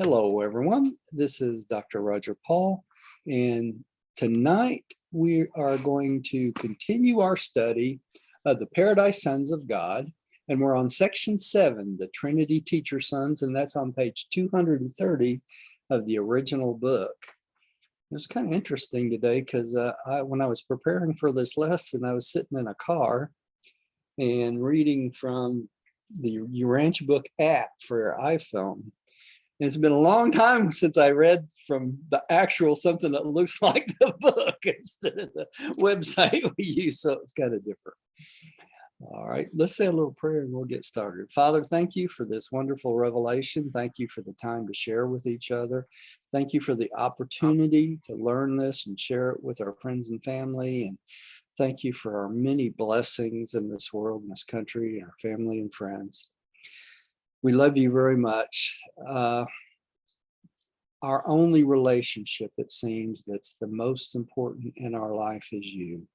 Hello, everyone. This is Dr. Roger Paul, and tonight we are going to continue our study of the Paradise Sons of God, and we're on section 7, the Trinity Teacher Sons, and that's on page 230 of the original book. It was kind of interesting today because when I was preparing for this lesson, I was sitting in a car and reading from the Urantia book app for iPhone. It's been a long time since I read from the actual something that looks like the book instead of the website we use, so it's kind of different. All right, let's say a little prayer and we'll get started. Father, thank you for this wonderful revelation. Thank you for the time to share with each other. Thank you for the opportunity to learn this and share it with our friends and family. And thank you for our many blessings in this world, in this country, our family and friends. We love you very much. Our only relationship, it seems, that's the most important in our life is you.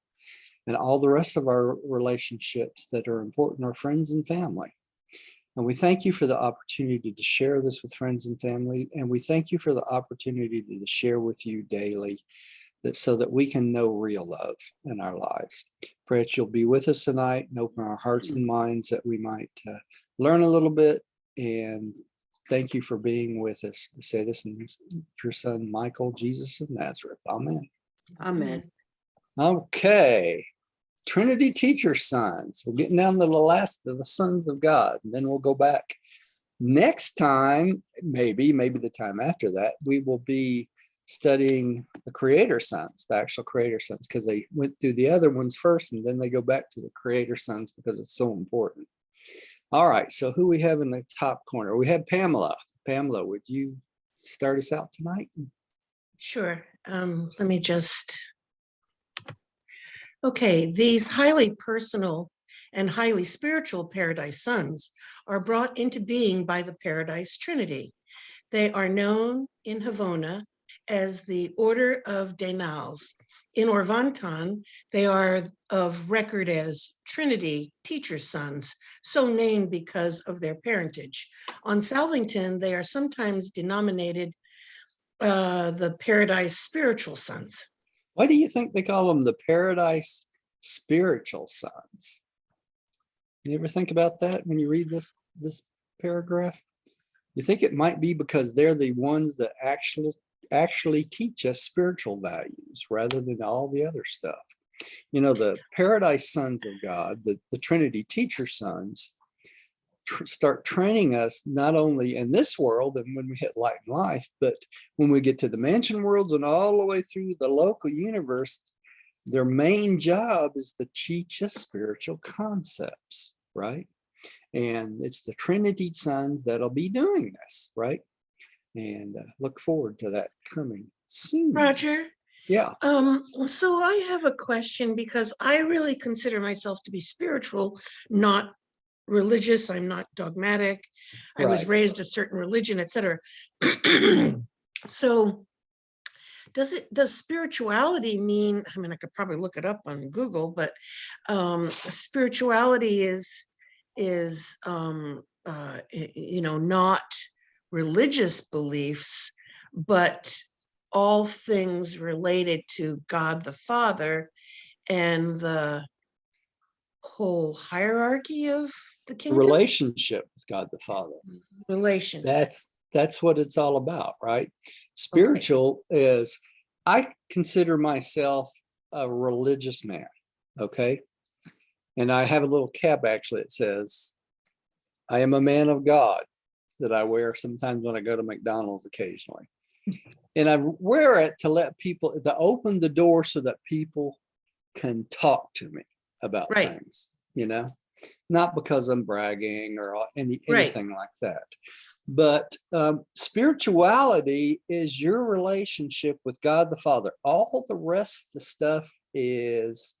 And all the rest of our relationships that are important are friends and family. And we thank you for the opportunity to share this with friends and family. And we thank you for the opportunity to share with you daily, so that we can know real love in our lives. Pray that you'll be with us tonight and open our hearts and minds that we might learn a little bit. And thank you for being with us. We say this in your son, Michael, Jesus of Nazareth. Amen. Amen. Okay. Trinity Teacher Sons. We're getting down to the last of the sons of God. And then we'll go back next time, maybe the time after that, we will be studying the Creator Sons, the actual Creator Sons, because they went through the other ones first and then they go back to the Creator Sons because it's so important. All right, so who we have in the top corner? We have Pamela. Pamela, would you start us out tonight? Sure. Let me just. Okay, these highly personal and highly spiritual Paradise Sons are brought into being by the Paradise Trinity. They are known in Havona as the Order of Denals. In Orvantan, they are of record as Trinity Teacher Sons, so named because of their parentage. On Salvington, they are sometimes denominated the Paradise Spiritual Sons. Why do you think they call them the Paradise Spiritual Sons? You ever think about that when you read this paragraph? You think it might be because they're the ones that actually teach us spiritual values rather than all the other stuff. You know, the Paradise Sons of God, the Trinity Teacher Sons, start training us not only in this world and when we hit light and life, but when we get to the mansion worlds and all the way through the local universe. Their main job is to teach us spiritual concepts, right? And it's the Trinity Sons that'll be doing this, right? And look forward to that coming soon. Roger? Yeah. So I have a question because I really consider myself to be spiritual, not religious. I'm not dogmatic. I was raised a certain religion, etc. So does spirituality mean, I mean, I could probably look it up on Google, but spirituality is not religious beliefs, but all things related to God the Father and the whole hierarchy of the kingdom. Relationship with God the Father. Relation. That's what it's all about, right? Spiritual is, I consider myself a religious man, okay? And I have a little cap actually, it says, I am a man of God, that I wear sometimes when I go to McDonald's occasionally. And I wear it to let people, to open the door so that people can talk to me about things, you know, not because I'm bragging or anything like that. But spirituality is your relationship with God the Father. All the rest of the stuff is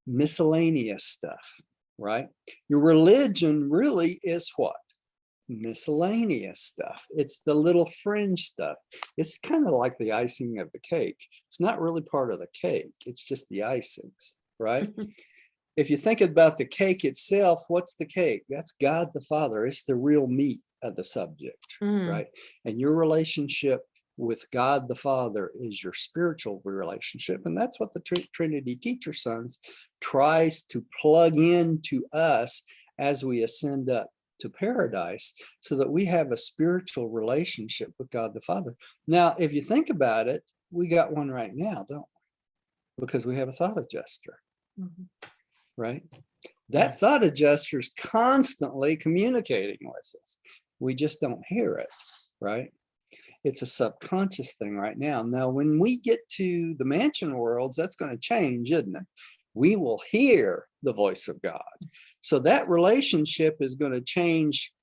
miscellaneous stuff, right? Your religion really is what? Miscellaneous stuff. It's the little fringe stuff. It's kind of like the icing of the cake. It's not really part of the cake. It's just the icings, right? If you think about the cake itself, what's the cake? That's God the Father. It's the real meat the subject, Mm. right? And your relationship with God the Father is your spiritual relationship. And that's what the Trinity Teacher Sons tries to plug into us as we ascend up to paradise, so that we have a spiritual relationship with God the Father. Now, if you think about it, we got one right now, don't we? Because we have a thought adjuster, Mhm. right? That thought adjuster is constantly communicating with us. We just don't hear it, right? It's a subconscious thing right now. Now, when we get to the mansion worlds, that's going to change, isn't it? We will hear the voice of God. So that relationship is going to change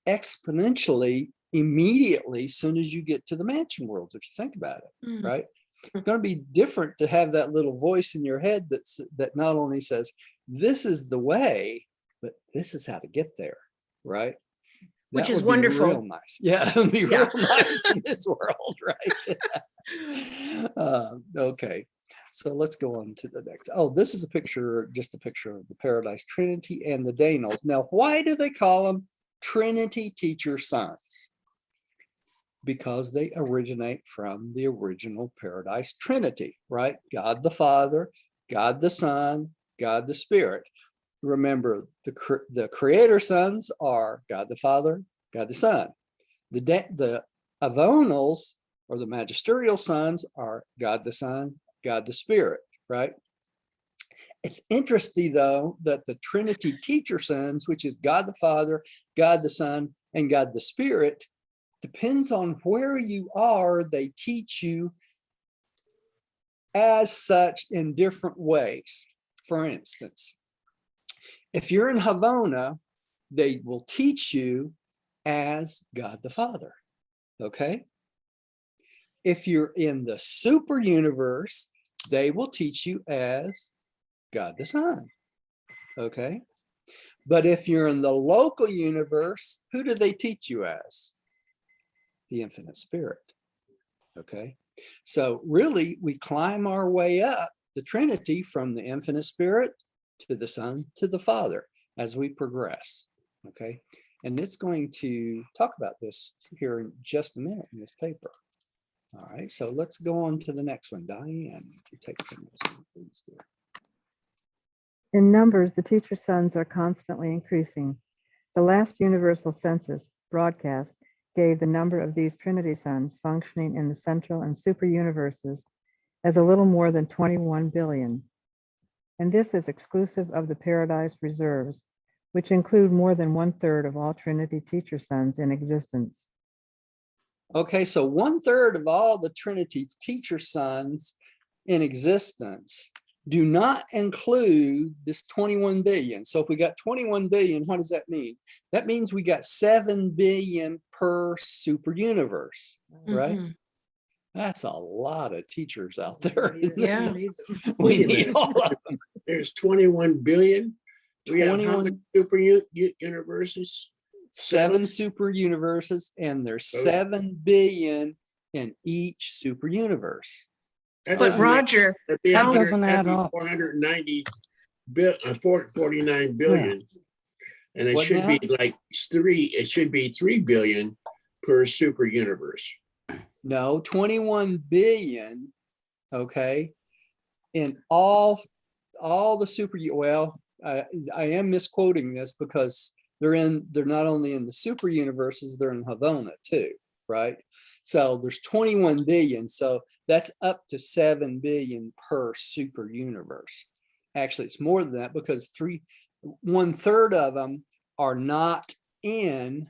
exponentially immediately as soon as you get to the mansion worlds, if you think about it, Mm. right? It's going to be different to have that little voice in your head that not only says, this is the way, but this is how to get there, right? Which That is would be wonderful. real nice. Yeah, it would be Yeah. real nice in this world, right? Okay, so let's go on to the next. Oh, this is a picture, just a picture of the Paradise Trinity and the Danos. Now, why do they call them Trinity Teacher Sons? Because they originate from the original Paradise Trinity, right? God the Father, God the Son, God the Spirit. Remember, the creator sons are God the Father, God the Son. The avonals, or the magisterial sons, are God the Son, God the Spirit, right? It's interesting, though, that the Trinity Teacher Sons, which is God the Father, God the Son, and God the Spirit, depends on where you are, they teach you as such in different ways. For instance, if you're in Havona, they will teach you as God the Father, okay? If you're in the super universe, they will teach you as God the Son, okay? But if you're in the local universe, who do they teach you as? The infinite spirit, okay? So really, we climb our way up the Trinity from the infinite spirit to the Son to the Father as we progress, okay? And it's going to talk about this here in just a minute in this paper. All right, so let's go on to the next one. Diane, you take the next one, please, dear. In numbers, the teacher sons are constantly increasing. The last universal census broadcast gave the number of these Trinity sons functioning in the central and super universes as a little more than 21 billion. And this is exclusive of the Paradise Reserves, which include more than 1/3 of all Trinity teacher sons in existence. Okay, so 1/3 of all the Trinity teacher sons in existence do not include this 21 billion. So if we got 21 billion, what does that mean? That means we got 7 billion per super universe, right? Mhm. That's a lot of teachers out there. Yeah. We Wait a need minute. all of them. There's 21 billion. We have how 21 many super universes? 7 super universes, and there's 7 billion in each super universe. That But doesn't Roger, that'd be how- doesn't add up. 490 49 billion. And it What should now? be like it should be 3 billion per super universe. No, 21 billion, okay, in all the super, well, I am misquoting this because they're not only in the super universes, they're in Havona too, right? So there's 21 billion, so that's up to 7 billion per super universe. Actually, it's more than that, because 1/3 of them are not in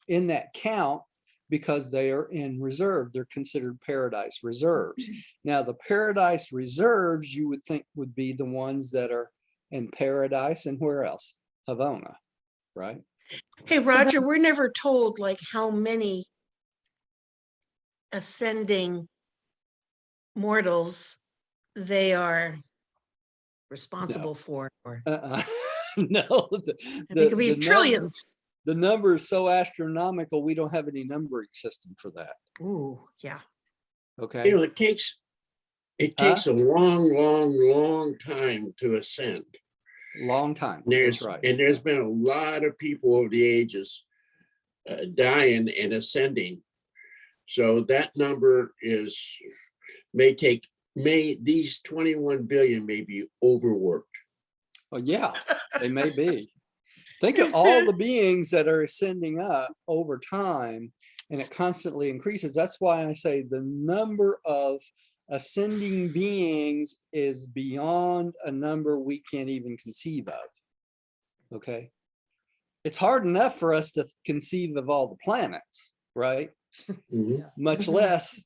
that count, because they are in reserve. They're considered paradise reserves. Now, the paradise reserves, you would think, would be the ones that are in paradise, and where else? Havona, right? hey, Roger, we're never told like how many ascending mortals they are responsible for. Or No, it could be the trillions. the number is so astronomical, we don't have any numbering system for that. Ooh, yeah. Okay. You know, it takes a long time to ascend. Long time. That's right. And there's been a lot of people over the ages dying and ascending. So that number these 21 billion may be overworked. Well, yeah, they may be. Think of all the beings that are ascending up over time, and it constantly increases. That's why I say the number of ascending beings is beyond a number we can't even conceive of. Okay. It's hard enough for us to conceive of all the planets, right? Mhm. Much less,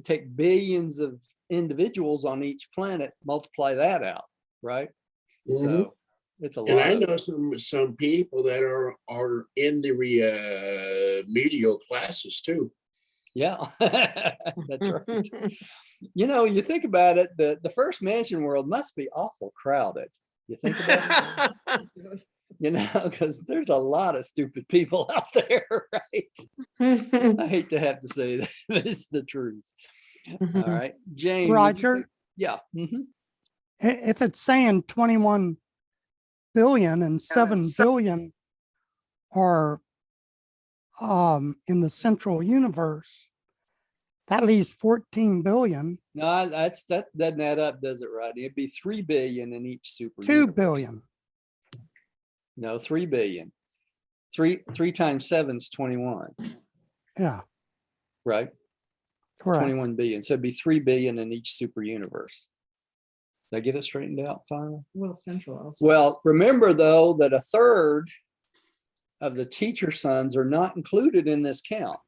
take billions of individuals on each planet, multiply that out, right? Mhm. So it's a And I lot. know some people that are in the remedial classes too. Yeah, that's right. You think about it, the first mansion world must be awful crowded. You think about it, because there's a lot of stupid people out there, right? I hate to have to say that, but it's the truth. All right, Jane. Roger, Yeah. Mhm. if it's saying 21 billion and 7 billion are in the central universe, that leaves 14 billion, No, that doesn't add up, does it, Rodney? It'd be 3 billion in each super 2 universe. billion. No, 3 billion. Three times 7 is 21, Yeah, right? correct. 21 billion. So it'd be 3 billion in each super universe. Did I get it straightened out finally? Well, central also. Well, remember though that a third of the teacher sons are not included in this count.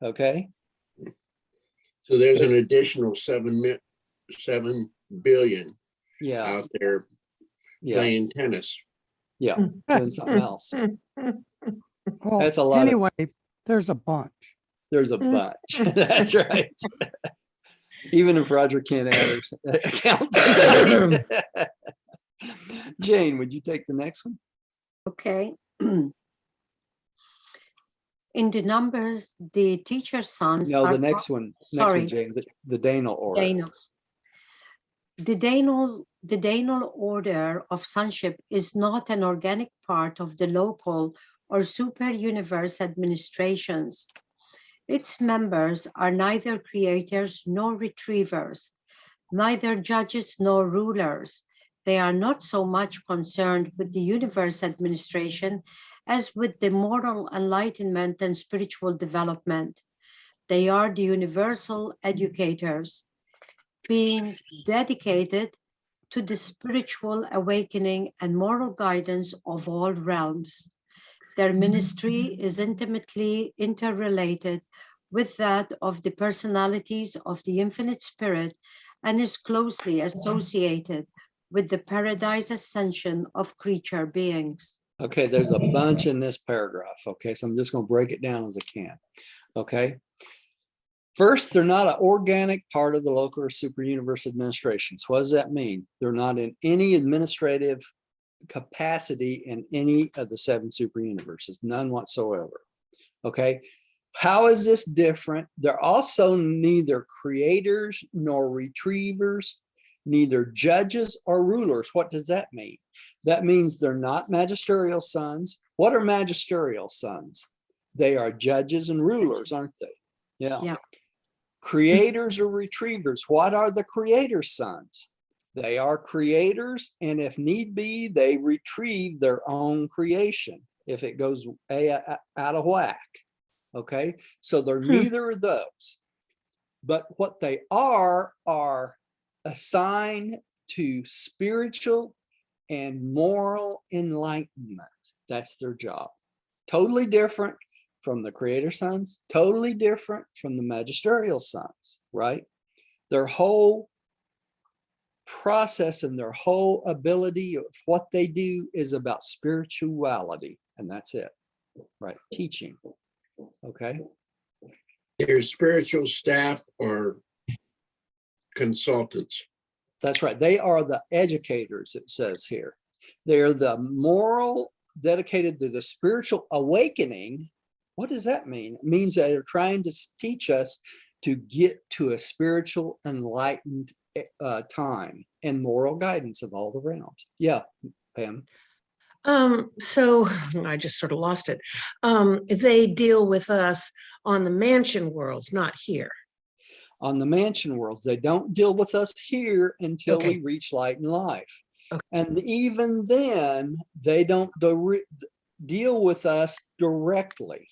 Okay. So there's an It's- additional 7 billion Yeah. out there Yeah. playing tennis. Yeah. Doing something else. Well, That's a lot. anyway, there's a bunch. There's a bunch. That's right. Even if Roger can't add or count tonight. Jane, would you take the next one? Okay. In the numbers, the teacher sons No, are the next one. Next sorry. one, Jane. The Danal order. Danos. The Danal order of sonship is not an organic part of the local or super universe administrations. Its members are neither creators nor retrievers, neither judges nor rulers. They are not so much concerned with the universe administration as with the moral enlightenment and spiritual development. They are the universal educators, being dedicated to the spiritual awakening and moral guidance of all realms. Their ministry is intimately interrelated with that of the personalities of the infinite spirit and is closely associated with the paradise ascension of creature beings. Okay, there's a bunch in this paragraph. Okay, so I'm just going to break it down as I can. Okay. First, they're not an organic part of the local or super universe administrations. What does that mean? They're not in any administrative capacity in any of the 7 super universes, none whatsoever. Okay. How is this different? They're also neither creators nor retrievers, neither judges or rulers. What does that mean? That means they're not magisterial sons. What are magisterial sons? They are judges and rulers, aren't they? Yeah. Creators or retrievers. What are the creator sons? They are creators, and if need be, they retrieve their own creation if it goes out of whack. Okay, so they're neither of those. But what they are assigned to spiritual and moral enlightenment. That's their job. Totally different from the creator sons, totally different from the magisterial sons, right? Their whole process and their whole ability of what they do is about spirituality, and that's it, right? Teaching. Okay. Their spiritual staff or consultants. That's right. They are the educators, it says here. They're the moral, dedicated to the spiritual awakening. What does that mean? It means that they're trying to teach us to get to a spiritual enlightened time and moral guidance of all the realms. Yeah, Pam. So I just sort of lost it. They deal with us on the mansion worlds, not here. On the mansion worlds, they don't deal with us here until Okay. we reach light and life. Okay. And even then, they don't deal with us directly.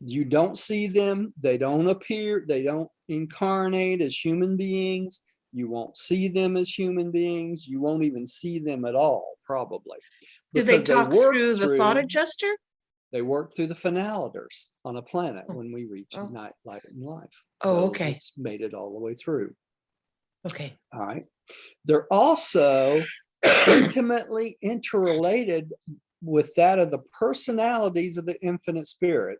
You don't see them, they don't appear, they don't incarnate as human beings. You won't see them as human beings. You won't even see them at all, probably. Do they Because talk work through the thought adjuster? They work through the finalitors on a planet Oh. when we reach Oh. night, light, and life. Oh, Those okay. that's made it all the way through. Okay. All right. They're also intimately interrelated with that of the personalities of the infinite spirit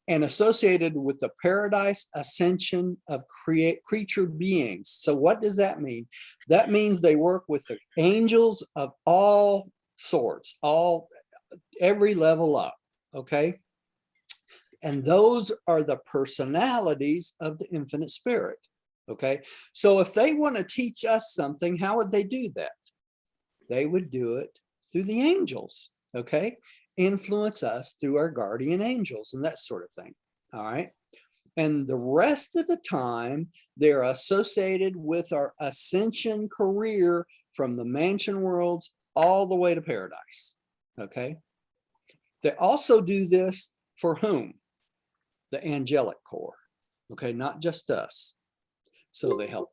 and associated with the paradise ascension of creature beings. So what does that mean? That means they work with the angels of all sorts, every level up, okay? And those are the personalities of the infinite spirit, okay? So if they want to teach us something, how would they do that? They would do it through the angels, okay? Influence us through our guardian angels and that sort of thing, all right? And the rest of the time, they're associated with our ascension career from the mansion worlds all the way to paradise, okay? They also do this for whom? The angelic corps, okay, not just us. So they help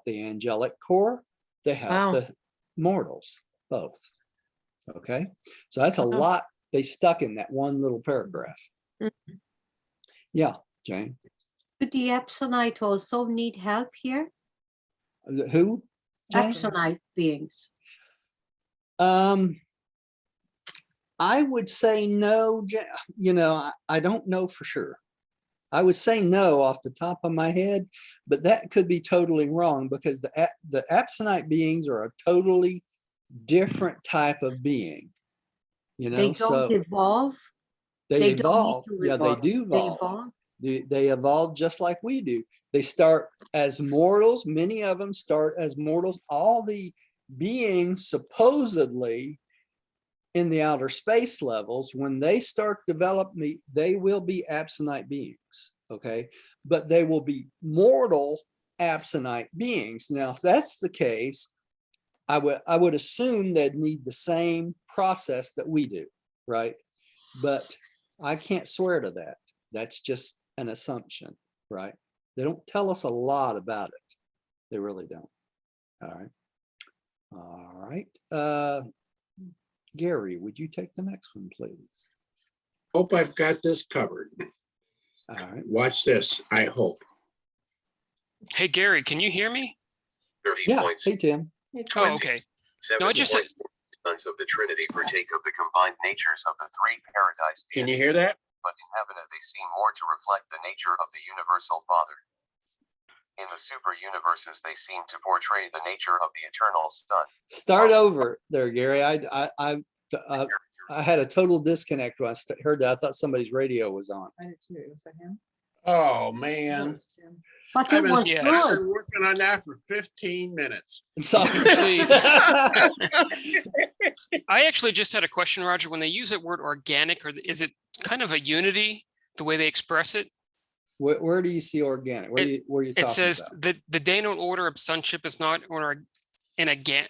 the angelic corps, they help Wow. the mortals, both. Okay, so that's a Wow. lot they stuck in that one little paragraph. Mhm. Yeah, Jane. Do the Epsonite also need help here? Who? Jane? Epsonite beings. I would say no. You know, I don't know for sure. I would say no off the top of my head, but that could be totally wrong because the Epsonite beings are a totally different type of being. You know, They don't evolve. they don't need evolve. to Yeah, they evolve. do They evolve. evolve. They evolve just like we do. They start as mortals. Many of them start as mortals. All the beings supposedly in the outer space levels, when they start developing, they will be Epsonite beings, okay? But they will be mortal Epsonite beings. Now, if that's the case, I would assume they'd need the same process that we do, right? But I can't swear to that. That's just an assumption, right? They don't tell us a lot about it. They really don't. All right. All right. Gary, would you take the next one, please? Hope I've got this covered. All right. Watch this, I hope. Hey, Gary, can you hear me? 30 Yeah. points. Hey, Tim. Oh, okay. 7 No, I just said, sons of the Trinity partake of the combined natures of the three paradise Can you deities, hear that? but in heaven they seem more to reflect the nature of the universal Father. In the super universes, they seem to portray the nature of the eternal Son. Start over there, Gary. I had a total disconnect when I heard that. I thought somebody's radio was on. I did too. Was that him? Oh, That man. was Tim. But I've it been, was Yes. I've good. been working on that for 15 minutes. So I actually just had a question, Roger. When they use that word organic, or is it kind of a unity, the way they express it? where do you see organic? Where are you It talking says about? that the Dano order of sonship is not an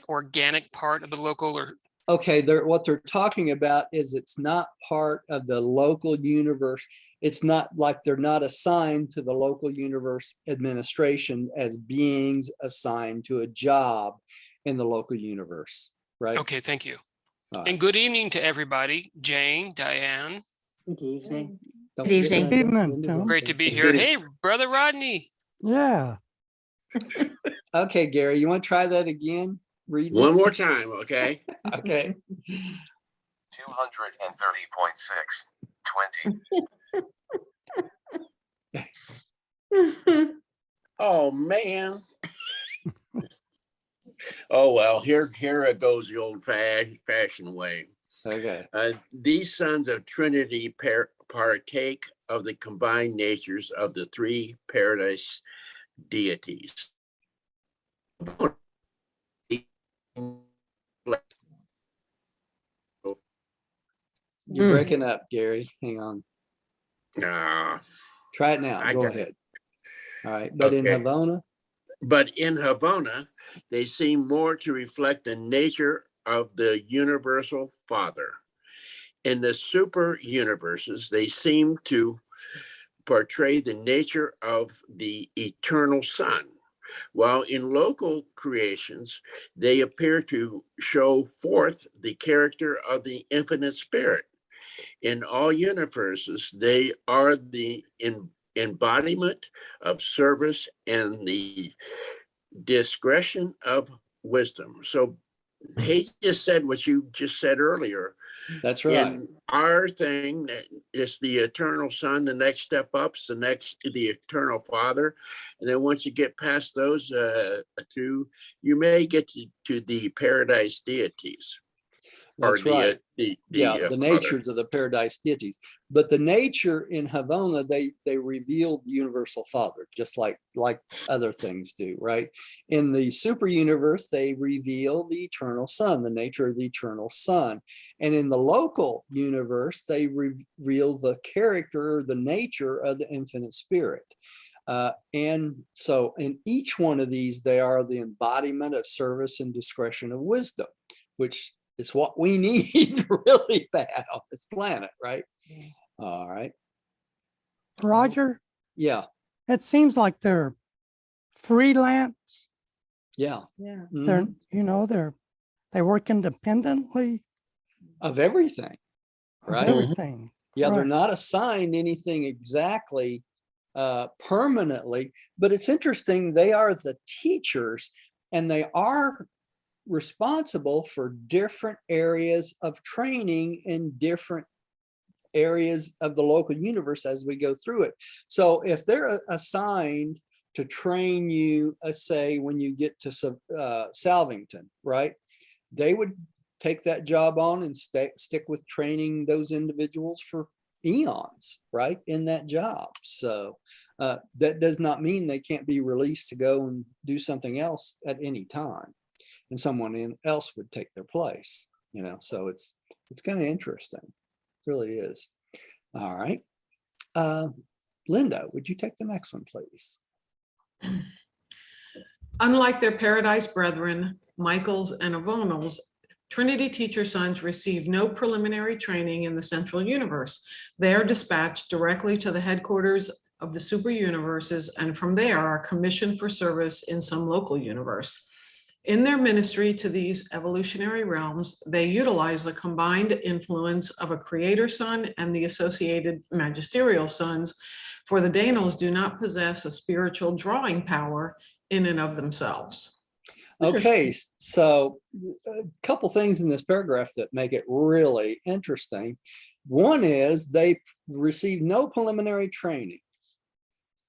organic part of the local, or Okay, what they're talking about is it's not part of the local universe. It's not like they're not assigned to the local universe administration as beings assigned to a job in the local universe, right? okay, thank you. All right. And good evening to everybody. Jane, Diane, Good evening. Don't Good forget evening. Linda. Evening, Linda's Tim. on great to there. be here. Hey, brother Rodney. Yeah. Okay, Gary, you want to try that again? Read One more time, okay? Okay. 230.6, 20. Oh, man. Oh, well, here it goes the old fashioned way. Okay. These sons of Trinity partake of the combined natures of the three paradise deities. You're Mm. breaking up, Gary. Hang on. No. Try it now. I Go got it. ahead. All right. But in Okay. Havona, But in Havona, they seem more to reflect the nature of the universal Father. In the super universes, they seem to portray the nature of the eternal Son, while in local creations, they appear to show forth the character of the infinite Spirit. In all universes, they are the embodiment of service and the discretion of wisdom. So he just said what you just said earlier. that's right. In our thing, it's the eternal Son. The next step up is the eternal Father, and then once you get past those two, you may get to the paradise deities, or That's right. the Yeah, the Father. natures of the paradise deities. But the nature in Havona, they revealed the universal Father, just like other things do, right? In the super universe, they reveal the eternal Son, the nature of the eternal Son. And in the local universe, they reveal the character or the nature of the infinite Spirit. And so in each one of these, they are the embodiment of service and discretion of wisdom, which is what we need really bad on this planet, right? All right. Roger, Yeah. it seems like they're freelance. Yeah. Yeah. They're, Mhm. they work independently Of everything, of right? everything. Yeah, they're Right. not assigned anything exactly permanently, but it's interesting. They are the teachers, and they are responsible for different areas of training in different areas of the local universe as we go through it. So if they're assigned to train you, let's say when you get to Salvington, right? They would take that job on and stick with training those individuals for eons, right, in that job. So that does not mean they can't be released to go and do something else at any time, and someone else would take their place. So it's kind of interesting, really is. All right, Linda, would you take the next one, please? Unlike their paradise brethren, Michael's and Avonal's, Trinity teacher sons receive no preliminary training in the central universe. They are dispatched directly to the headquarters of the super universes, and from there are commissioned for service in some local universe. In their ministry to these evolutionary realms, they utilize the combined influence of a creator son and the associated magisterial sons, for the Daenals do not possess a spiritual drawing power in and of themselves. Okay, so a couple things in this paragraph that make it really interesting. One is they receive no preliminary training.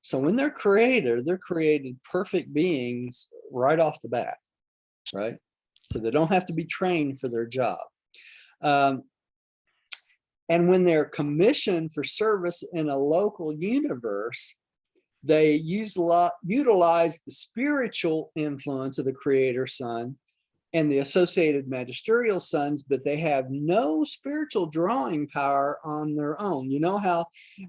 So when they're created perfect beings right off the bat, right? So they don't have to be trained for their job. And when they're commissioned for service in a local universe, they utilize the spiritual influence of the creator son and the associated magisterial sons, but they have no spiritual drawing power on their own. You know how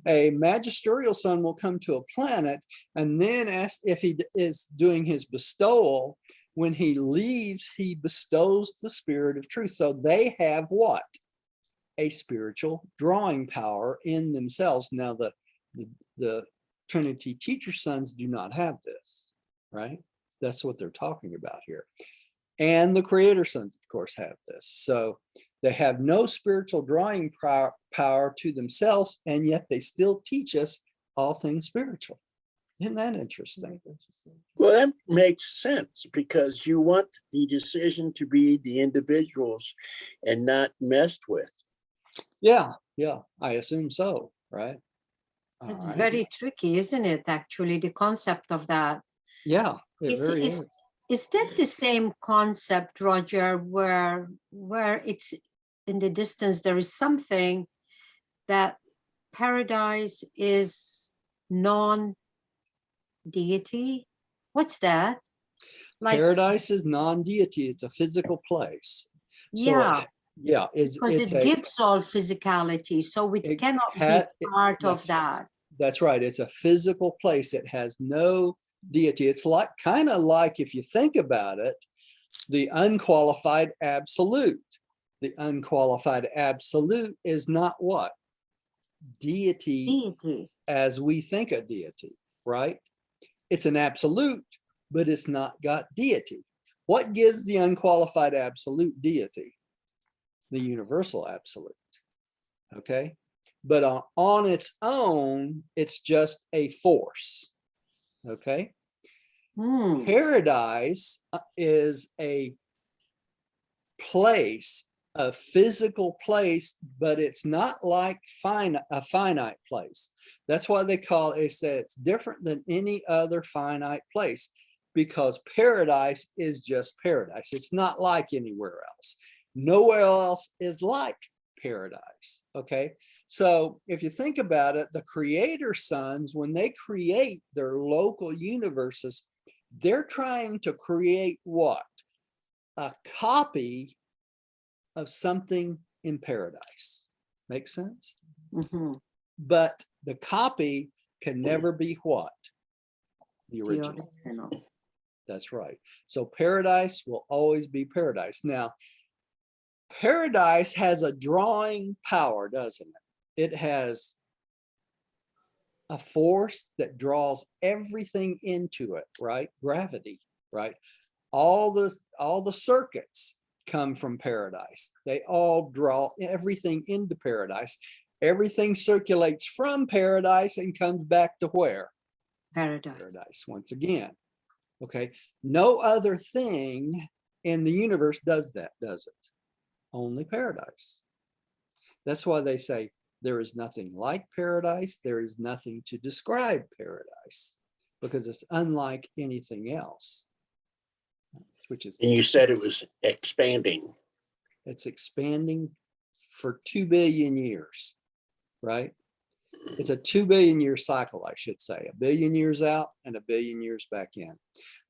a magisterial son will come to a planet and then ask if he is doing his bestowal. When he leaves, he bestows the spirit of truth. So they have what? A spiritual drawing power in themselves. Now, the Trinity teacher sons do not have this, right? That's what they're talking about here. And the creator sons, of course, have this. So they have no spiritual drawing power to themselves, and yet they still teach us all things spiritual. Isn't that interesting? Well, that makes sense, because you want the decision to be the individuals and not messed with. Yeah, I assume so, right? It's All right. very tricky, isn't it? Actually, the concept of that. Yeah, it very is. Is that the same concept, Roger, where it's in the distance, there is something that paradise is non-deity? What's that? Like, Paradise is non-deity. It's a physical place. So yeah. Yeah, Because it's it gives all physicality, so it cannot be part of that. That's right. It's a physical place. It has no deity. It's like kind of like, if you think about it, the unqualified absolute. The unqualified absolute is not what? Deity as we think of deity, right? It's an absolute, but it's not got deity. What gives the unqualified absolute deity? The universal absolute. Okay. But on its own, it's just a force. Okay. Paradise is a place, a physical place, but it's not like a finite place. That's why they say it's different than any other finite place, because paradise is just paradise. It's not like anywhere else. Nowhere else is like paradise. Okay. So if you think about it, the creator sons, when they create their local universes, they're trying to create what? A copy of something in paradise. Make sense? But the copy can never be what? The original. That's right. So paradise will always be paradise. Now, paradise has a drawing power, doesn't it? It has a force that draws everything into it, right? Gravity, right? All the circuits come from paradise. They all draw everything into paradise. Everything circulates from paradise and comes back to where? Paradise once again. Okay. No other thing in the universe does that, does it? Only paradise. That's why they say there is nothing like paradise. There is nothing to describe paradise, because it's unlike anything else. Which is, and you said it was expanding. It's expanding for 2 billion years, right? It's a 2 billion year cycle, I should say. 1 billion years out and 1 billion years back in.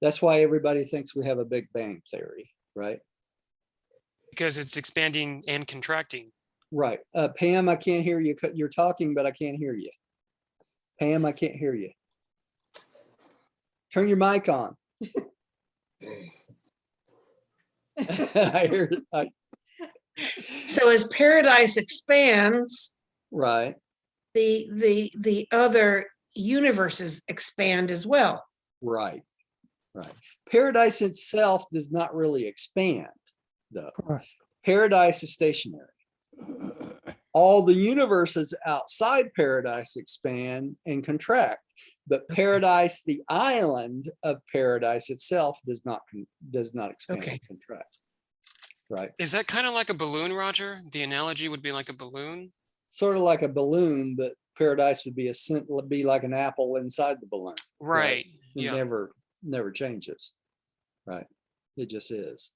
That's why everybody thinks we have a Big Bang theory, right? Because it's expanding and contracting. Right. Pam, I can't hear you. You're talking, but I can't hear you. Pam, I can't hear you. Turn your mic on. I hear it. So as paradise expands, Right. the other universes expand as well. Right. Right. Paradise itself does not really expand, though. Correct. Paradise is stationary. All the universes outside paradise expand and contract, but paradise, the island of paradise itself, does not expand and contract. Right. Is that kind of like a balloon, Roger? The analogy would be like a balloon. Sort of like a balloon, but paradise would be like an apple inside the balloon. Right. It Yeah. never changes. Right. It just is.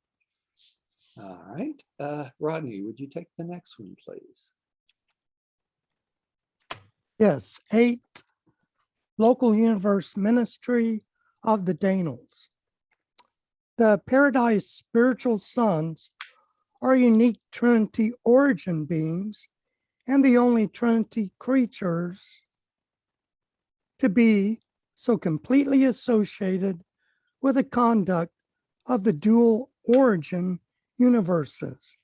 All right. Rodney, would you take the next one, please? Yes, 8, local universe ministry of the Dainals. The Paradise spiritual sons are unique Trinity origin beings and the only Trinity creatures to be so completely associated with the conduct of the dual origin universes.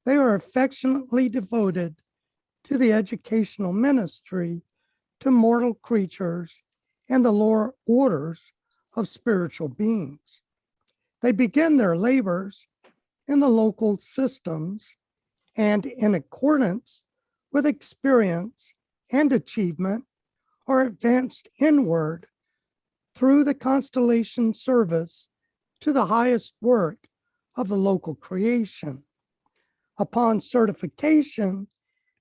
They are affectionately devoted to the educational ministry to mortal creatures and the lower orders of spiritual beings. They begin their labors in the local systems and, in accordance with experience and achievement, are advanced inward through the constellation service to the highest work of the local creation. Upon certification,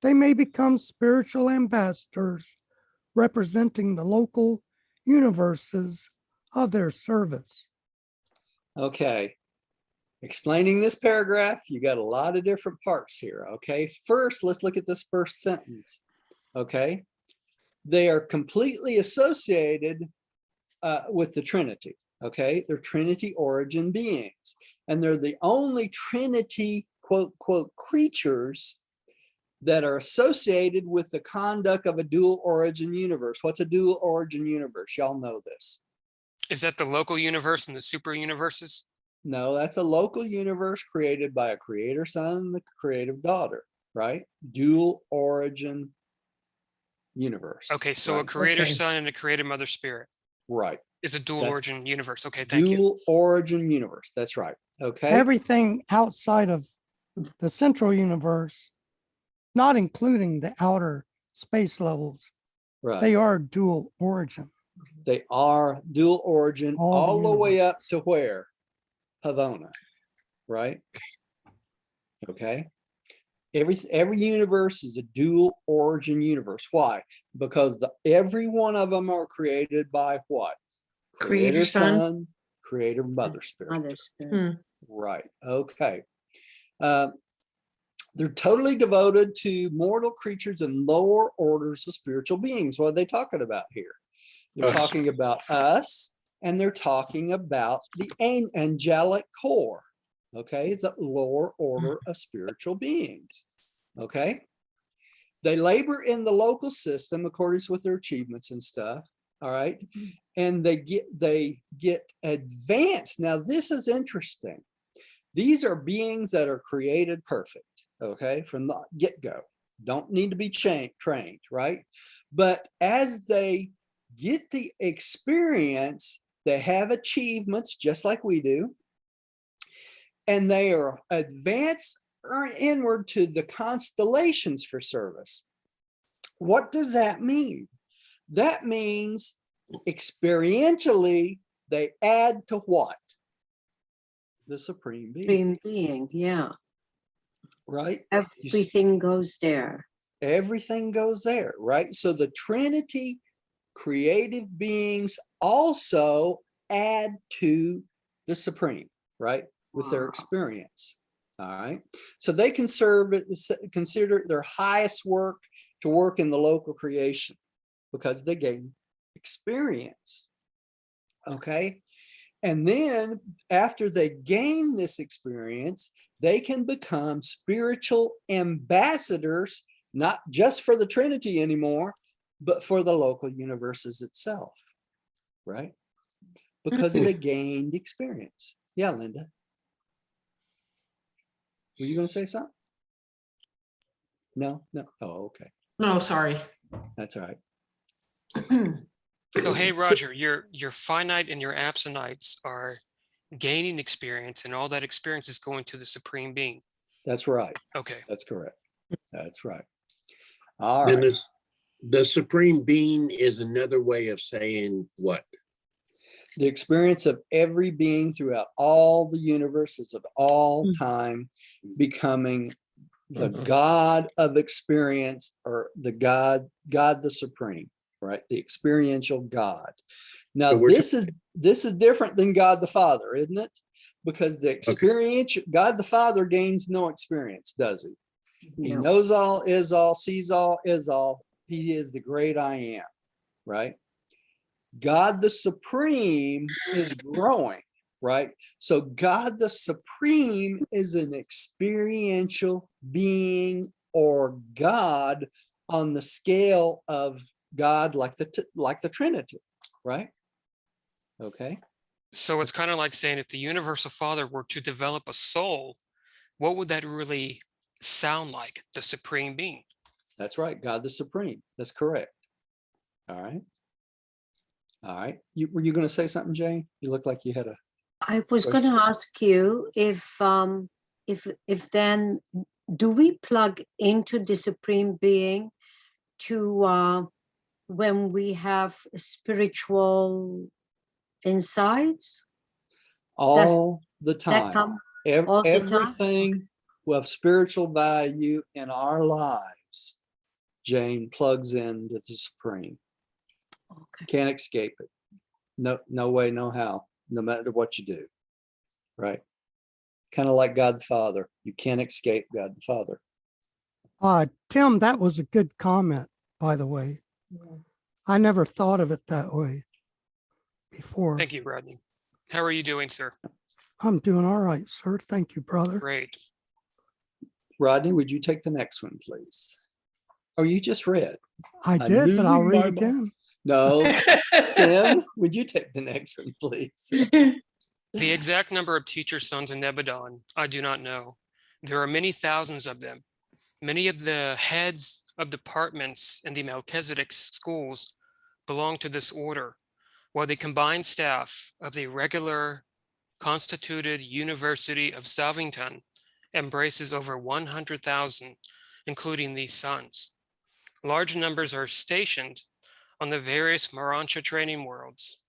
they may become spiritual ambassadors representing the local universes of their service. Okay. Explaining this paragraph, you got a lot of different parts here. Okay. First, let's look at this first sentence. Okay. They are completely associated with the Trinity. Okay. They're Trinity origin beings, and they're the only Trinity quote creatures that are associated with the conduct of a dual origin universe. What's a dual origin universe? Y'all know this. Is that the local universe and the super universes? No, that's a local universe created by a creator son and a creative daughter, right? Dual origin universe. Okay, so a right? creator Okay. son and a creator mother spirit Right. is a dual That's origin universe. Okay, thank you. Dual origin universe. That's right. Okay. Everything outside of the central universe, not including the outer space levels, Right. they are dual origin. They are dual origin All the all the way up universes. to where? Havona, right? Okay. Every universe is a dual origin universe. Why? Because every one of them are created by what? Creator son. Creator mother spirit. Mother spirit. Right. Okay. They're totally devoted to mortal creatures and lower orders of spiritual beings. What are they talking about here? They're Us. talking about us, and they're talking about the angelic core, okay, the lower order of spiritual beings, okay? They labor in the local system according with their achievements and stuff, all right? And they get advanced. Now, this is interesting. These are beings that are created perfect, okay, from the get-go. Don't need to be trained, right? But as they get the experience, they have achievements just like we do, and they are advanced inward to the constellations for service. What does that mean? That means experientially they add to what? The supreme being. Supreme being, yeah. Right? Everything goes there. Everything goes there, right? So the Trinity creative beings also add to the supreme, right? With their Wow. experience. All right. So they can consider it their highest work to work in the local creation because they gain experience. Okay. And then after they gain this experience, they can become spiritual ambassadors, not just for the Trinity anymore, but for the local universes itself, right? Because they gained experience. Yeah, Linda. Were you going to say something? No. Oh, okay. No, sorry. That's all right. So hey, Roger, your finite and your absinites are gaining experience, and all that experience is going to the supreme being. That's right. Okay. That's correct. That's right. All Then right. the supreme being is another way of saying what? The experience of every being throughout all the universes of all time becoming the God of experience, or the God the supreme, right? The experiential God. Now, So we're this is different than God the Father, isn't it? Because the experience, God the Father gains no experience, does he? He No. knows all, is all, sees all, is all. He is the great I am, right? God the Supreme is growing, right? So God the Supreme is an experiential being or God on the scale of God, like the Trinity, right? Okay. So it's kind of like saying if the universal father were to develop a soul, what would that really sound like? The supreme being. That's right. God the Supreme. That's correct. All right. All right. Were you going to say something, Jane? You look like you had a. I was going to ask you if then do we plug into the supreme being to when we have spiritual insights? All the That time. come all the time? Everything with spiritual value in our lives, Jane, plugs into the Supreme. Okay. Can't escape it. No way, no how, no matter what you do. Right? Kind of like God the Father. You can't escape God the Father. Tim, that was a good comment, by the way. I never thought of it that way before. Thank you, Rodney. How are you doing, sir? I'm doing all right, sir. Thank you, brother. Great. Rodney, would you take the next one, please? Oh, you just read. I I did, knew but I'll you, read my again. No, Tim, would you take the next one, please? The exact number of teacher sons in Nebadon, I do not know. There are many thousands of them. Many of the heads of departments in the Melchizedek schools belong to this order, while the combined staff of the regular constituted University of Salvington embraces over 100,000, including these sons. Large numbers are stationed on the various Urantia training worlds,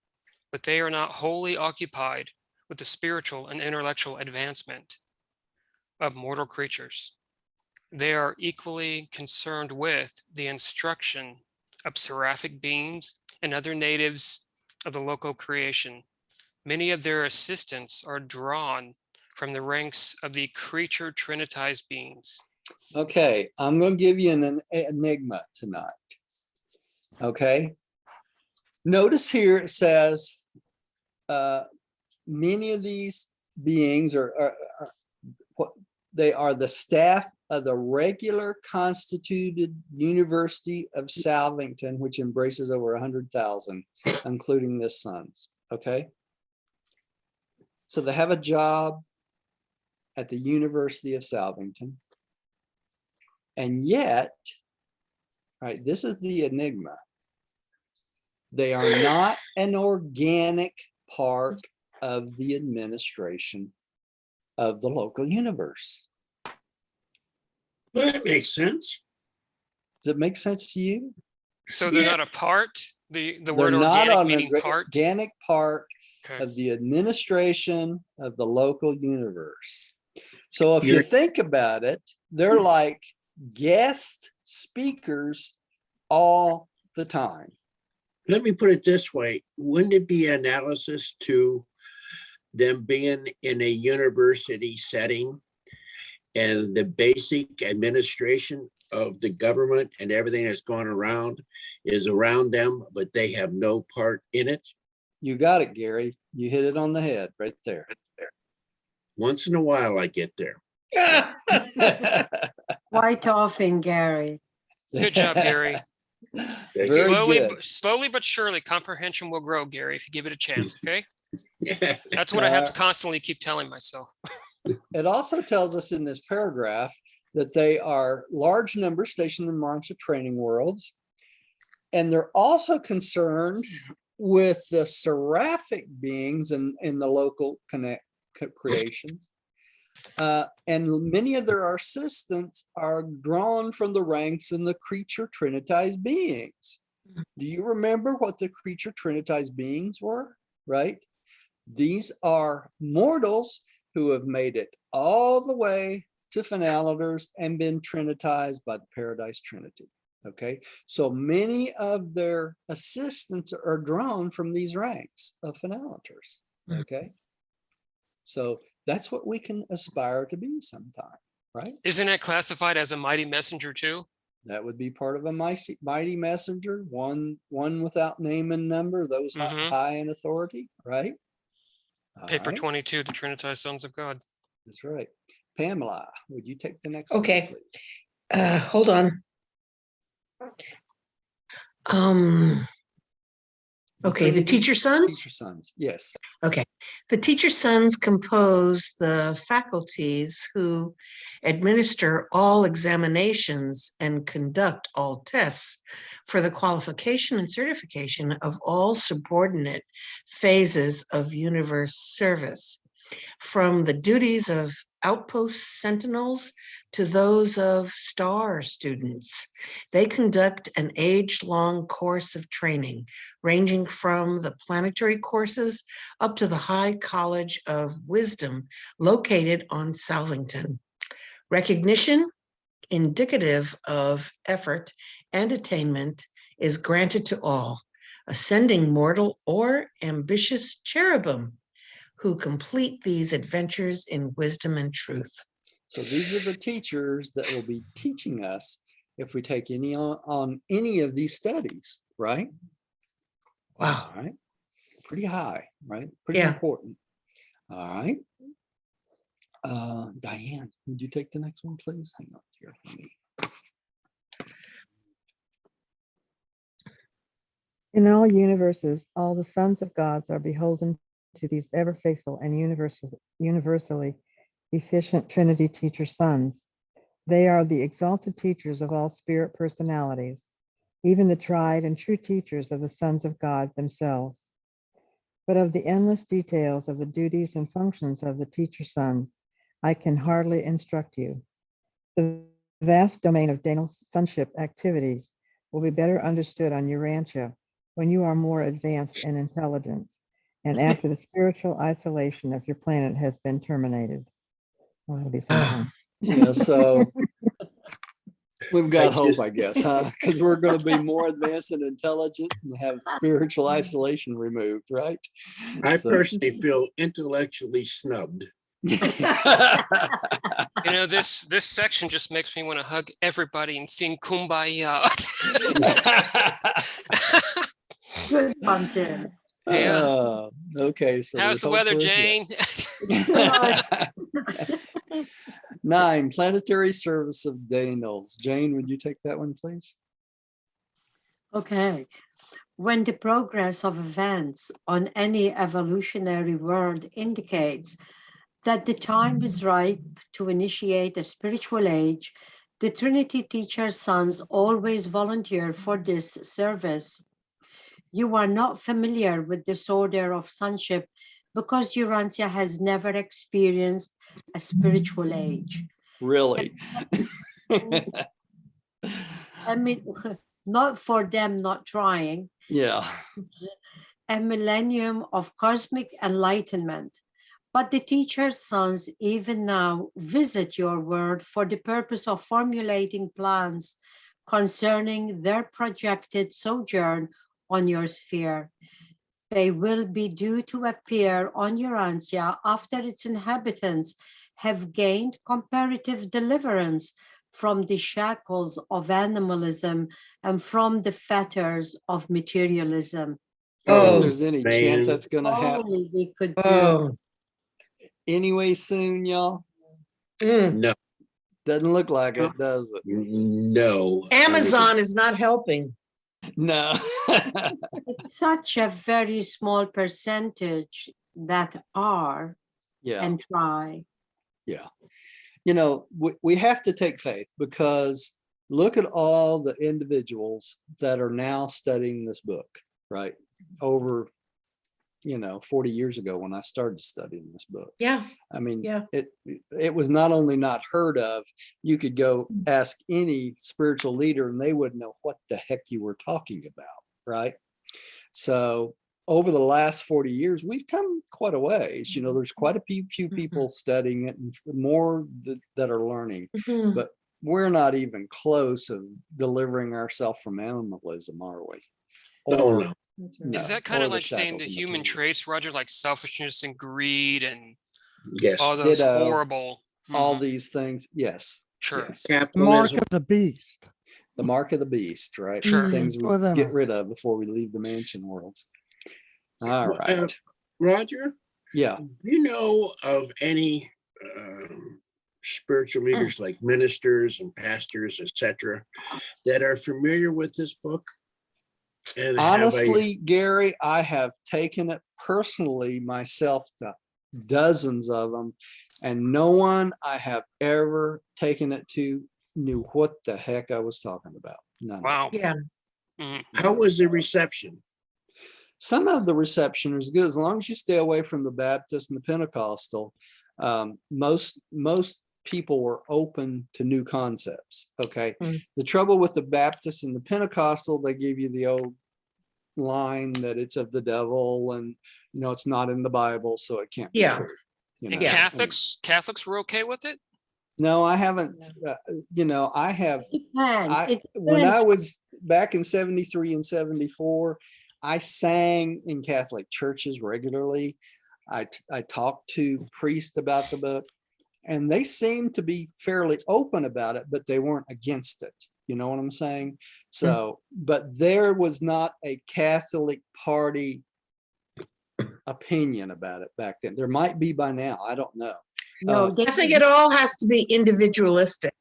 but they are not wholly occupied with the spiritual and intellectual advancement of mortal creatures. They are equally concerned with the instruction of seraphic beings and other natives of the local creation. Many of their assistants are drawn from the ranks of the creature trinitized beings. Okay, I'm going to give you an enigma tonight. Okay. Notice here it says many of these beings are what they are the staff of the regular constituted University of Salvington, which embraces over 100,000, including the sons. Okay. So they have a job at the University of Salvington. And yet, right, this is the enigma. They are not an organic part of the administration of the local universe. Well, that makes sense. Does it make sense to you? So they're Yeah. not a part, the They're word not organic an meaning part? organic part Okay. of the administration of the local universe. So if you You're- think about it, they're like guest speakers all the time. Let me put it this way. Wouldn't it be analysis to them being in a university setting and the basic administration of the government and everything that's going around is around them, but they have no part in it? You got it, Gary. You hit it on the head right there. Once in a while, I get there. Quite often, Gary. Good job, Gary. Very Slowly but surely, comprehension will grow, Gary, if you give it a chance, okay? Yeah. That's what I have to constantly keep telling myself. It also tells us in this paragraph that they are large numbers stationed in Urantia training worlds. And they're also concerned with the seraphic beings in the local creation. And many of their assistants are drawn from the ranks in the creature trinitized beings. Do you remember what the creature trinitized beings were? Right? These are mortals who have made it all the way to finaliters and been trinitized by the Paradise Trinity. Okay, so many of their assistants are drawn from these ranks of finaliters. Okay, so that's what we can aspire to be sometime, right? Isn't it classified as a mighty messenger too? That would be part of a mighty messenger, one without name and number, those high in authority, right? All Paper right. 22, the Trinitized Sons of God. That's right. Pamela, would you take the next one, Okay. please? Hold on. Okay, the teacher sons? Teacher sons, yes. Okay, the teacher sons compose the faculties who administer all examinations and conduct all tests for the qualification and certification of all subordinate phases of universe service, from the duties of outpost sentinels to those of star students. They conduct an age-long course of training, ranging from the planetary courses up to the High College of Wisdom located on Salvington. Recognition, indicative of effort and attainment, is granted to all, ascending mortal or ambitious cherubim, who complete these adventures in wisdom and truth. So these are the teachers that will be teaching us if we take any on any of these studies, right? Wow. All right. Pretty high, right? Pretty Yeah. important. All right. Diane, would you take the next one, please? Hang on here for me. In all universes, all the sons of gods are beholden to these ever faithful and universally efficient Trinity teacher sons. They are the exalted teachers of all spirit personalities, even the tried and true teachers of the sons of God themselves. But of the endless details of the duties and functions of the teacher sons, I can hardly instruct you. The vast domain of Daniel's sonship activities will be better understood on Urantia when you are more advanced in intelligence and after the spiritual isolation of your planet has been terminated. Well, that'll be sometime. Yeah, so we've got I hope, just- I guess, huh? Because we're going to be more advanced and intelligent and have spiritual isolation removed, right? I So- personally feel intellectually snubbed. You know, this section just makes me want to hug everybody and sing Kumbaya. Good one, Tim. Yeah. Okay, so How's there's the hope weather, for us yet. Jane? 9, planetary service of Daniels. Jane, would you take that one, please? Okay. When the progress of events on any evolutionary world indicates that the time is ripe to initiate a spiritual age, the Trinity teacher sons always volunteer for this service. You are not familiar with this order of sonship because Urantia has never experienced a spiritual age. Really? I mean, not for them not trying, Yeah. a millennium of cosmic enlightenment. But the teacher's sons even now visit your world for the purpose of formulating plans concerning their projected sojourn on your sphere. They will be due to appear on Urantia after its inhabitants have gained comparative deliverance from the shackles of animalism and from the fetters of materialism. If there's any man. chance that's going to happen Only we could do. Oh, anyway soon, y'all. No, Doesn't look like it, does it? no. Amazon is not helping. No. It's such a very small percentage that are Yeah. and try. Yeah. You know, we have to take faith because look at all the individuals that are now studying this book, right? Over, 40 years ago when I started studying this book. Yeah, I mean, Yeah. it was not only not heard of, you could go ask any spiritual leader and they wouldn't know what the heck you were talking about, right? So over the last 40 years, we've come quite a ways. There's quite a few people studying it and more that are learning, Mhm. but we're not even close of delivering ourselves from animalism, are we? Oh, no. No, Is that kind or of the like saying shackles the of human materialism. traits, Roger, like selfishness and greed and Yes. all those Ditto. horrible? All Mhm. these things? Yes. Sure. Yes. Mark Capitalism. of the beast. The mark of the beast, right? Sure. Things we Or them. get rid of before we leave the mansion world. All Well, right. Roger, Yeah. do you know of any spiritual leaders like ministers and pastors, etc., that are familiar with this book? And Honestly, Gary, I have taken it personally myself to dozens of them, and no one I have ever taken it to knew what the heck I was talking about. None of them. Wow. Yeah. Mhm. how was the reception? Some of the reception is good as long as you stay away from the Baptist and the Pentecostal. Most people were open to new concepts. Okay. Mm. The trouble with the Baptist and the Pentecostal, they give you the old line that it's of the devil and it's not in the Bible, so it can't be Yeah. true. And Yeah. Catholics were okay with it? No, I haven't. I have. Depends. When I was back in 73 and 74, I sang in Catholic churches regularly. I talked to priests about the book, and they seemed to be fairly open about it, but they weren't against it. You know what I'm saying? So, but there was not a Catholic Party opinion about it back then. There might be by now. I don't know. No, Uh, I think it all has to be individualistic.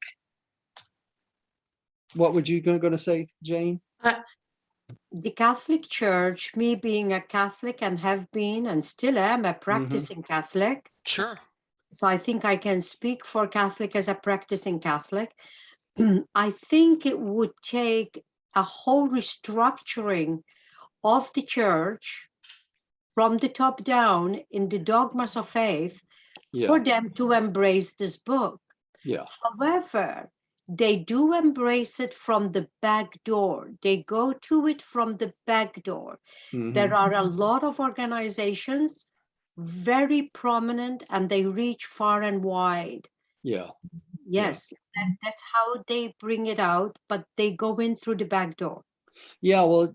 What would you going to say, Jane? the Catholic Church, me being a Catholic and have been and still am a practicing Catholic, Sure. so I think I can speak for Catholic as a practicing Catholic. I think it would take a whole restructuring of the church from the top down in the dogmas of faith Yeah, for them to embrace this book. yeah, However, they do embrace it from the back door. They go to it from the back door. mhm, There are a lot of organizations very prominent and they reach far and wide. yeah. Yes, that's how they bring it out, but they go in through the back door. Yeah, well,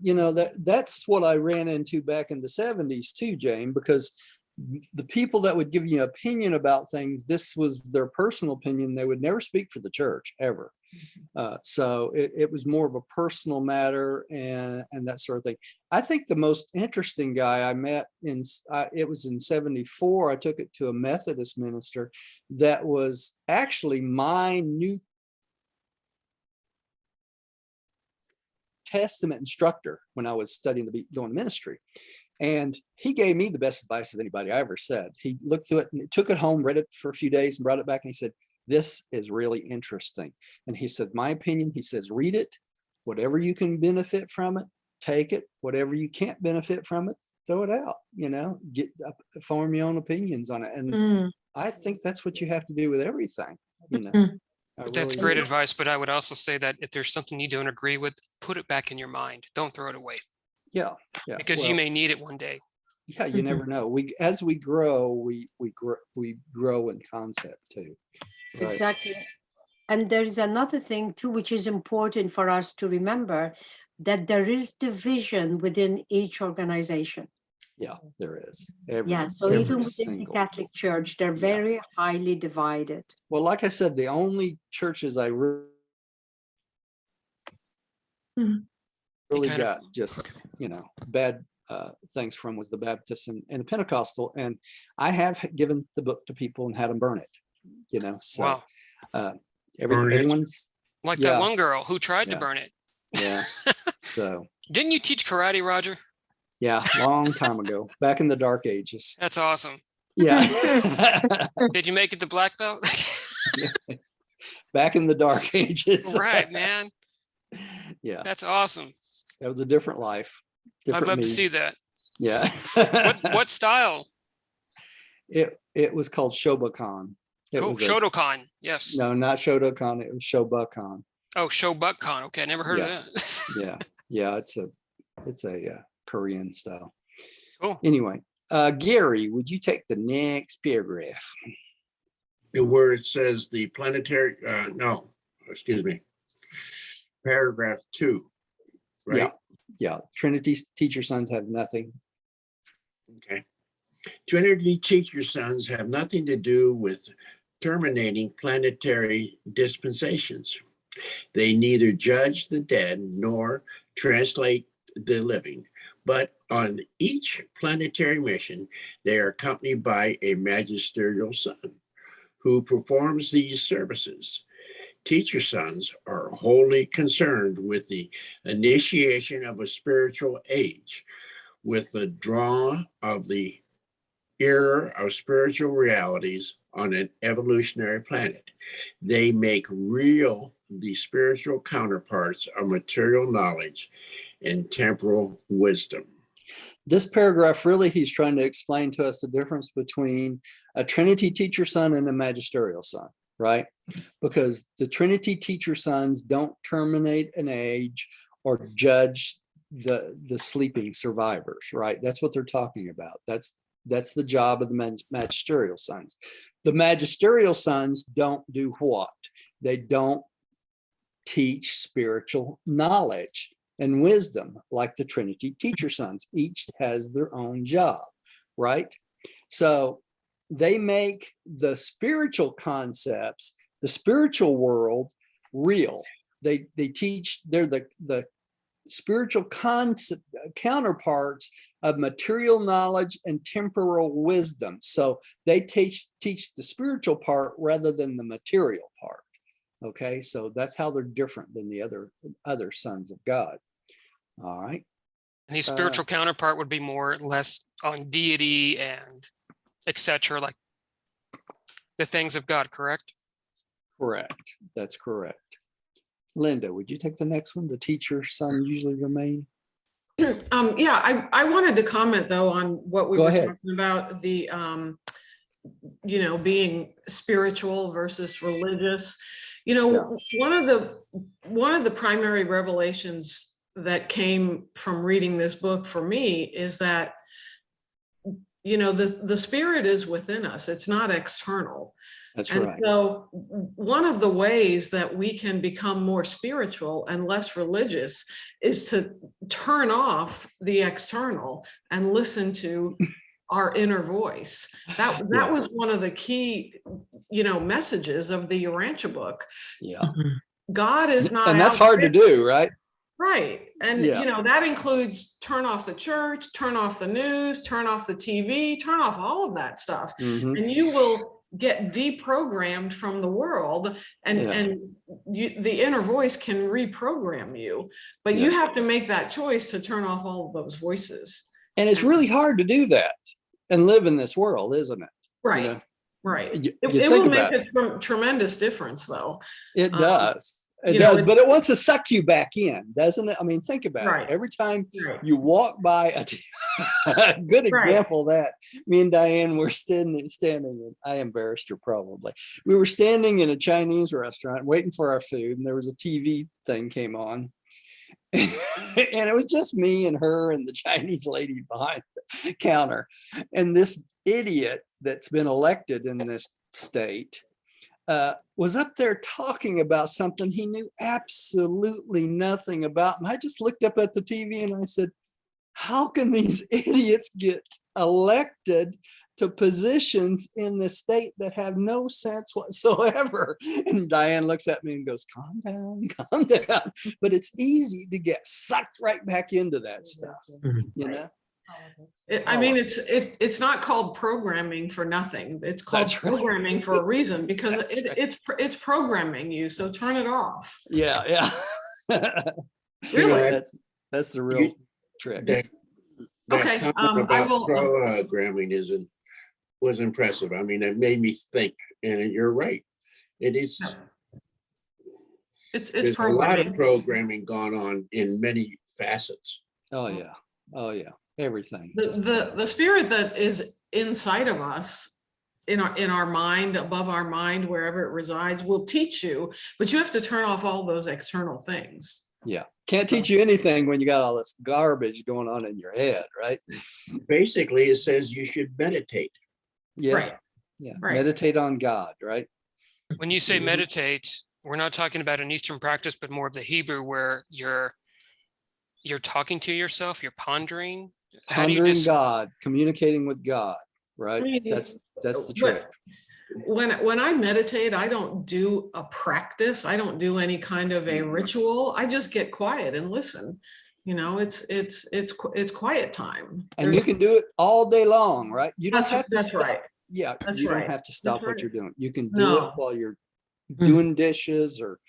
that's what I ran into back in the 70s too, Jane, because the people that would give you an opinion about things, this was their personal opinion. They would never speak for the church ever. So it was more of a personal matter and that sort of thing. I think the most interesting guy I met it was in 74. I took it to a Methodist minister that was actually my New Testament instructor when I was studying going to ministry. And he gave me the best advice of anybody I ever said. He looked through it and took it home, read it for a few days and brought it back. And he said, this is really interesting. And he said, my opinion, he says, read it, whatever you can benefit from it, take it, whatever you can't benefit from it, throw it out, form your own opinions on it. And I think that's what you have to do with everything, But that's great advice. But I would also say that if there's something you don't agree with, put it back in your mind. Don't throw it away. Yeah. Because you may need it one day. Yeah, you never know. As we grow, we grow in concept too. Right? Exactly. And there is another thing too, which is important for us to remember, that there is division within each organization. Yeah, there is. So even within the Catholic Church, they're very highly divided. Well, like I said, the only churches I really got just, bad things from was the Baptist and the Pentecostal. And I have given the book to people and had them burn it, so wow. Everyone's like that one girl who tried to burn it. Yeah. So didn't you teach karate, Roger? Yeah, long time ago, back in the dark ages. That's awesome. Yeah. Did you make it to black belt? Back in the dark ages. Right, man. Yeah. That's awesome. That was a different life. I'd love to see that. Yeah. What style? It was called Shobukan. Shotokan. Yes. No, not Shotokan. It was Shobukan. Oh, Shobukan. Okay, I never heard of that. Yeah. It's a Korean style. Cool. Anyway, Gary, would you take the next paragraph? Where it says the planetary, paragraph 2, right? Yeah. Trinity's teacher sons have nothing. Okay. Trinity teacher sons have nothing to do with terminating planetary dispensations. They neither judge the dead nor translate the living, but on each planetary mission, they are accompanied by a magisterial son who performs these services. Teacher sons are wholly concerned with the initiation of a spiritual age, with the draw of the era of spiritual realities on an evolutionary planet. They make real the spiritual counterparts of material knowledge and temporal wisdom. This paragraph, really, he's trying to explain to us the difference between a Trinity teacher son and a magisterial son, right? Because the Trinity teacher sons don't terminate an age or judge the sleeping survivors, right? That's what they're talking about. That's the job of the magisterial sons. The magisterial sons don't do what? They don't teach spiritual knowledge and wisdom like the Trinity teacher sons. Each has their own job, right? So they make the spiritual concepts, the spiritual world, real. They teach, they're the spiritual concept counterparts of material knowledge and temporal wisdom. So they teach the spiritual part rather than the material part. Okay, so that's how they're different than the other sons of God. All right. And his spiritual counterpart would be more or less on deity and etc., like the things of God, correct? Correct. That's correct. Linda, would you take the next one? The teacher's son usually remain. Yeah, I wanted to comment though on what we Go were ahead. talking about, the being spiritual versus religious. Yeah. One of the primary revelations that came from reading this book for me is that the spirit is within us. It's not external. That's And right. so one of the ways that we can become more spiritual and less religious is to turn off the external and listen to our inner voice. That Yeah. was one of the key, messages of the Urantia book. Yeah. God is not And that's out hard to there. do, right? Right. And, Yeah. that includes turn off the church, turn off the news, turn off the TV, turn off all of that stuff. Mhm. And you will get deprogrammed from the world, and Yeah. the inner voice can reprogram you, but you have to make that choice to turn off all of those voices. And it's really hard to do that and live in this world, isn't it? Right. Right. You It think will make about it. a tremendous difference though. It does. It you know, does, it- but it wants to suck you back in, doesn't it? I mean, think about Right. it. Every time Right. you walk by a good example of that, me and Diane were standing, and I embarrassed her probably. We were standing in a Chinese restaurant waiting for our food, and there was a TV thing came on. And it was just me and her and the Chinese lady behind the counter. And this idiot that's been elected in this state was up there talking about something he knew absolutely nothing about. And I just looked up at the TV and I said, how can these idiots get elected to positions in the state that have no sense whatsoever? And Diane looks at me and goes, calm down, calm down. But it's easy to get sucked right back into that stuff, you know? It's not called programming for nothing. It's called That's right. programming for a reason, because That's right. it's programming you. So turn it off. Yeah. Really? That's the real trick. That Okay, comment I about will. programming was impressive. I mean, it made me think, and you're right. It is. It's There's a lot of programming. programming gone on in many facets. Oh yeah. Everything. The spirit that is inside of us, in our mind, above our mind, wherever it resides, will teach you, but you have to turn off all those external things. Yeah. Can't teach you anything when you got all this garbage going on in your head, right? Basically, it says you should meditate. Yeah. Right. Yeah. Right. Meditate on God, right? When you say meditate, we're not talking about an Eastern practice, but more of the Hebrew where you're talking to yourself, you're pondering. How do you Pondering God, communicating with God, right? I mean, That's the trick. When I meditate, I don't do a practice. I don't do any kind of a ritual. I just get quiet and listen. It's quiet time. And you can do it all day long, right? You don't have to That's stop. right. Yeah, That's you right. don't have to stop That's what right. you're doing. You can do No. it while you're doing dishes or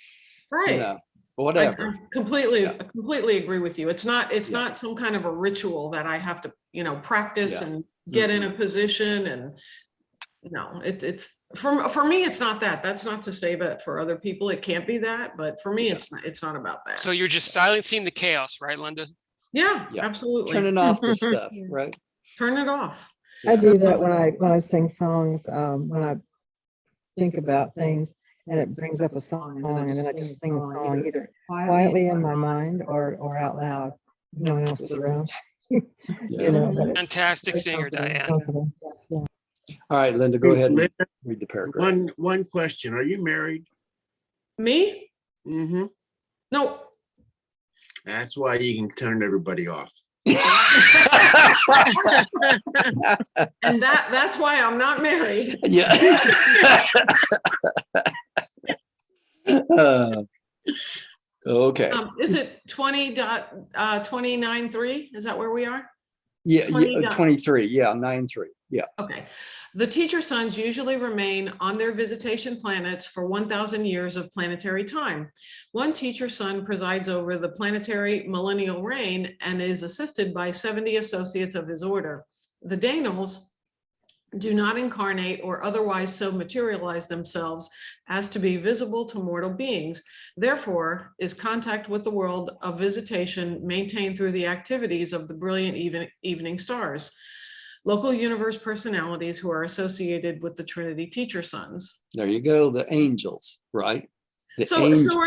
Right. whatever. I completely Yeah. completely agree with you. It's not Yeah. not some kind of a ritual that I have to, practice Yeah. and get in a position, and it's for me, it's not that. That's not to say that for other people it can't be that, but for me Yeah. it's not about that. So you're just silencing the chaos, right, Linda? Yeah, Yeah. absolutely. Turning off the stuff, right? Turn it off. I do that when I sing songs, when I think about things and it brings up a song, and then I just sing a song either quietly in my mind or out loud. No one else is around. Yeah. But it's Fantastic singer, Diane. comforting. Yeah. All right, Linda, go ahead and Linda, read the paragraph. One question. Are you married? Me? Mm-hmm. No. That's why you can turn everybody off. And that's why I'm not married. Yeah. Okay. Is it 20.29.3? Is that where we are? Yeah, 20 yeah, 23. Yeah, 9-3. Yeah. Okay. The teacher suns usually remain on their visitation planets for 1,000 years of planetary time. One teacher sun presides over the planetary millennial reign and is assisted by 70 associates of his order. The Daenals do not incarnate or otherwise so materialize themselves as to be visible to mortal beings. Therefore, is contact with the world of visitation maintained through the activities of the brilliant evening stars, local universe personalities who are associated with the Trinity teacher suns. There you go. The angels, right? The So angel.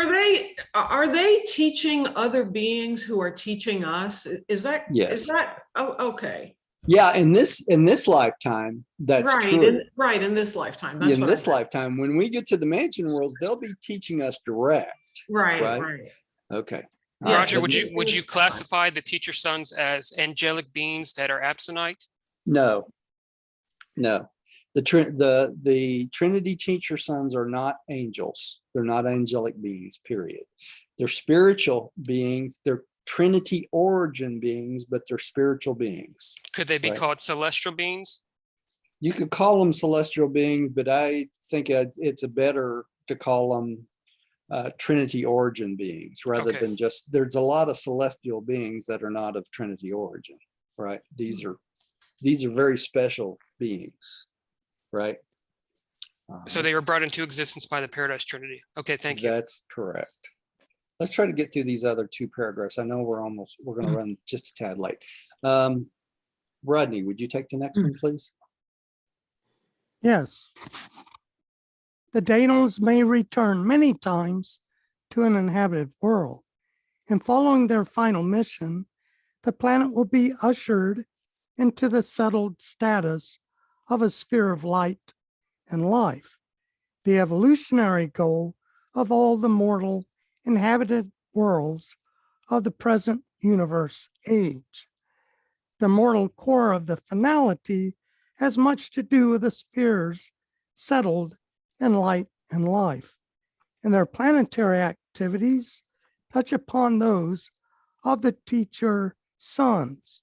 are they teaching other beings who are teaching us? Yes. Oh, okay. Yeah, in this lifetime, that's Right, true. right, in this lifetime. That's In what I this meant. lifetime, when we get to the mansion worlds, they'll be teaching us direct. Right, right? right. Okay. Yes, Roger, but would you classify the teacher sons as angelic beings that are absonite? No. The Trinity teacher sons are not angels. They're not angelic beings, period. They're spiritual beings. They're Trinity origin beings, but they're spiritual beings. Could they be Right. called celestial beings? You could call them celestial beings, but I think it's a better to call them Trinity origin beings rather Okay. than just, there's a lot of celestial beings that are not of Trinity origin, right? These are very special beings, right? So they were brought into existence by the Paradise Trinity. Okay, thank you. That's correct. Let's try to get through these other two paragraphs. I know we're going to run just a tad late. Rodney, would you take the next one, please? Yes. The Daenals may return many times to an inhabited world, and following their final mission, the planet will be ushered into the settled status of a sphere of light and life, the evolutionary goal of all the mortal inhabited worlds of the present universe age. The mortal core of the finality has much to do with the spheres settled in light and life, and their planetary activities touch upon those of the teacher sons.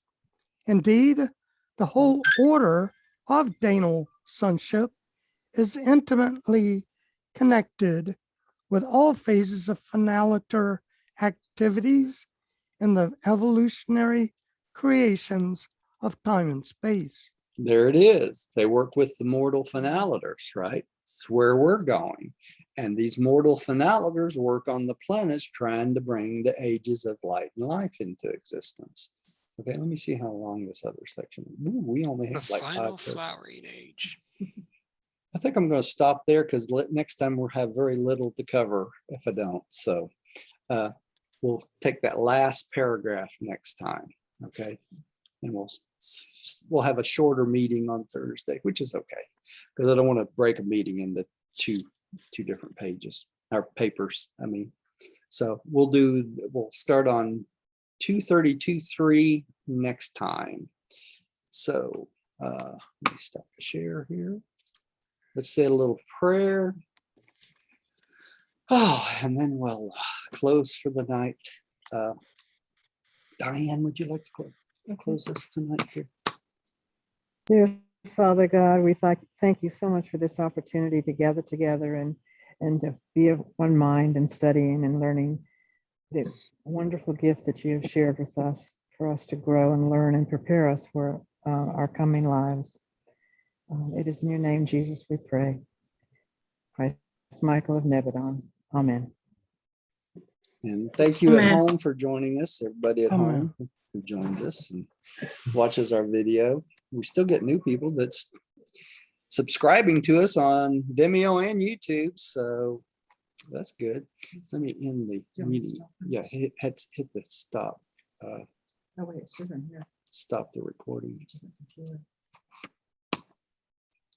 Indeed, the whole order of Daenal sonship is intimately connected with all phases of finaliter activities in the evolutionary creations of time and space. There it is. They work with the mortal finaliters, right? It's where we're going. And these mortal finaliters work on the planets trying to bring the ages of light and life into existence. Okay, let me see how long this other section. Ooh, we only The have like final 5 paragraphs. flowering age. I think I'm going to stop there because next time we'll have very little to cover if I don't. So we'll take that last paragraph next time. Okay. And we'll have a shorter meeting on Thursday, which is okay, because I don't want to break a meeting into two different pages or papers. I mean, so we'll start on 232.3 next time. So let me stop the share here. Let's say a little prayer. Oh, and then we'll close for the night. Diane, would you like to close this tonight here? Dear Father God, we thank you so much for this opportunity to gather together and to be of one mind and studying and learning the wonderful gift that you have shared with us for us to grow and learn and prepare us for our coming lives. It is in your name, Jesus, we pray. Christ Michael of Nebadon. Amen. And thank you at Amen. home for joining us, everybody at Amen. home who joins us and watches our video. We still get new people that's subscribing to us on Vimeo and YouTube, so that's good. Let me end the meeting. Yeah, hit the stop. Oh, wait, it's different here. Stop the recording.